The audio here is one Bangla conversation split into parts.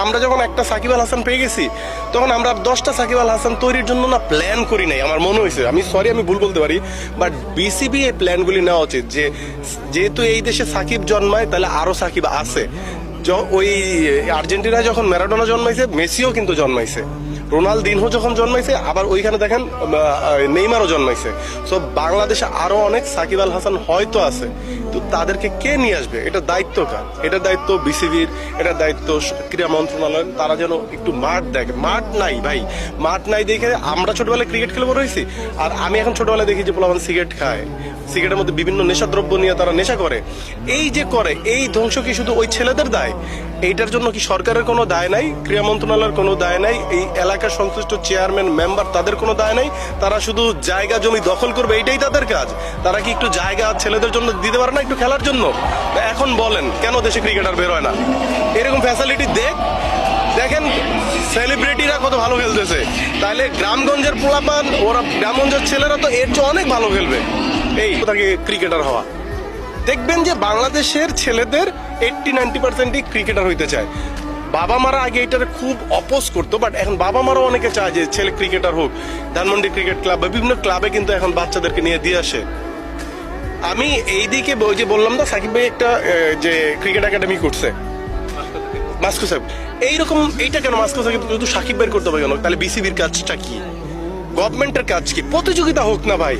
আমরা যখন একটা সাকিব আল হাসান পেয়ে গেছি তখন আমরা 10টা সাকিব আল হাসান তৈরির জন্য না প্ল্যান করি নাই, আমার মনে হয়েছে। আমি সরি, আমি ভুল বলতে পারি, বাট বিসিবি এই প্ল্যানগুলি নেওয়া উচিত যে যেহেতু এই দেশে সাকিব জন্মায় তাহলে আরো সাকিব আছে। ওই আর্জেন্টিনায় যখন ম্যারাডোনা জন্মাইছে, মেসিও কিন্তু জন্মাইছে, রোনালদিনহো যখন জন্মাইছে, আবার ওইখানে দেখেন নেইমারও জন্মাইছে। সো বাংলাদেশে আরো অনেক সাকিব আল হাসান হয়তো আছে, তো তাদেরকে কে নিয়ে আসবে? এটা দায়িত্ব কার? এটা দায়িত্ব বিসিবির, এটা দায়িত্ব ক্রীড়া মন্ত্রণালয়। তারা যেন একটু মাঠ দেখে। মাঠ নাই ভাই, মাঠ নাই দেখে আমরা ছোটবেলায় ক্রিকেট খেলে বড় হয়েছি, আর আমি এখন ছোটবেলায় দেখি যে পোলাপান সিগারেট খায়, সিগারেটের মধ্যে বিভিন্ন নেশাদ্রব্য নিয়ে তারা নেশা করে। এই যে করে, এই ধ্বংস কি শুধু ওই ছেলেদের দায়? এইটার জন্য কি সরকারের কোনো দায় নাই? ক্রীড়া মন্ত্রণালয়ের কোনো দায় নাই? এই এলাকার সংশ্লিষ্ট চেয়ারম্যান মেম্বার তাদের কোনো দায় নাই? তারা শুধু জায়গা জমি দখল করবে, এইটাই তাদের কাজ। তারা কি একটু জায়গা ছেলেদের জন্য দিতে পারে না, একটু খেলার জন্য? এখন বলেন কেন দেশে ক্রিকেটার বের হয় না? এরকম ফ্যাসিলিটি দেখেন সেলিব্রিটিরা কত ভালো খেলতেছে, তাহলে গ্রামগঞ্জের পোলাপান, ওরা গ্রামগঞ্জের ছেলেরা তো এর চেয়ে অনেক ভালো খেলবে। এই তাকে ক্রিকেটার হওয়া, দেখবেন যে বাংলাদেশের ছেলেদের 80-90% ক্রিকেটার হইতে চায়। বাবা মারা আগে এটার খুব অপোজ করতো, বাট এখন বাবা মারাও অনেকে চায় যে ছেলে ক্রিকেটার হোক। ধানমন্ডি ক্রিকেট ক্লাব বা বিভিন্ন ক্লাবে কিন্তু এখন বাচ্চাদেরকে নিয়ে দিয়ে আসে। আমি এই দিকে ওই যে বললাম না, সাকিব ভাই একটা যে ক্রিকেট একাডেমি করছে মাস্কো সাহেব, এইরকম এইটা কেন মাস্কো সাহেব শুধু সাকিব ভাই করতে হবে কেন? তাহলে বিসিবির কাজটা কি? গভর্নমেন্টের কাজ কি? প্রতিযোগিতা হোক না ভাই।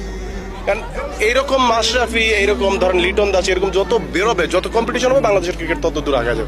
কারণ এইরকম মাশরাফি, এইরকম ধরেন লিটন দাস, এরকম যত বেরোবে, যত কম্পিটিশন হবে, বাংলাদেশের ক্রিকেট তত দূর আগে যাবে।